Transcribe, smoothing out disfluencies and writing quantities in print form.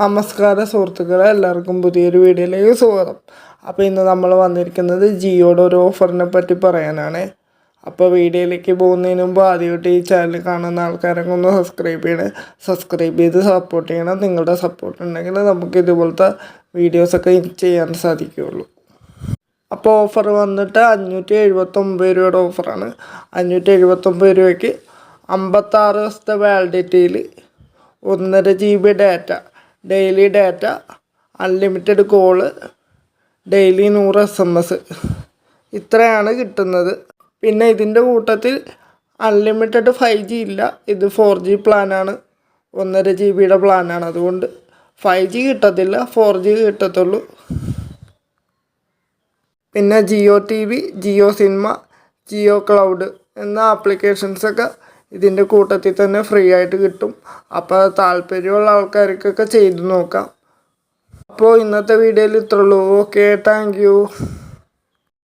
നമസ്കാരം സുഹൃത്തുക്കളെ, എല്ലാവർക്കും പുതിയൊരു വീഡിയോയിലേക്ക് സ്വാഗതം. അപ്പോൾ ഇന്ന് നമ്മൾ വന്നിരിക്കുന്നത് ജിയോയുടെ ഒരു ഓഫറിനെ പറ്റി പറയാനാണ്. അപ്പോൾ വീഡിയോയിലേക്ക് പോകുന്നതിന് മുമ്പ് ആദ്യമായിട്ട് ഈ ചാനൽ കാണുന്ന ആൾക്കാരൊക്കെ ഒന്ന് സബ്സ്ക്രൈബ് ചെയ്ത് സപ്പോർട്ട് ചെയ്യണം. നിങ്ങളുടെ സപ്പോർട്ട് ഉണ്ടെങ്കിൽ നമുക്ക് ഇതുപോലത്തെ വീഡിയോസൊക്കെ ചെയ്യാൻ സാധിക്കുകയുള്ളൂ. അപ്പോൾ ഓഫർ വന്നിട്ട് 579 രൂപയുടെ ഓഫറാണ്. 579 രൂപയ്ക്ക് 56 ദിവസത്തെ വാലിഡിറ്റിയിൽ 1.5 GB data, daily data, unlimited call, daily 100 SMS, ഇത്രയാണ് കിട്ടുന്നത്. പിന്നെ ഇതിൻ്റെ കൂട്ടത്തിൽ അൺലിമിറ്റഡ് 5G ഇല്ല, ഇത് 4G പ്ലാനാണ്. 1.5 GB പ്ലാനാണ്, അതുകൊണ്ട് 5G കിട്ടത്തില്ല, 4G കിട്ടത്തുള്ളൂ. പിന്നെ Jio TV, Jio cinema, Jio cloud എന്ന ആപ്ലിക്കേഷൻസൊക്കെ ഇതിൻ്റെ കൂട്ടത്തിൽ തന്നെ ഫ്രീ ആയിട്ട് കിട്ടും. അപ്പോൾ താല്പര്യമുള്ള ആൾക്കാർക്കൊക്കെ ചെയ്തു നോക്കാം. അപ്പോൾ ഇന്നത്തെ വീഡിയോയിൽ ഇത്രയുള്ളൂ. Okay, thank U.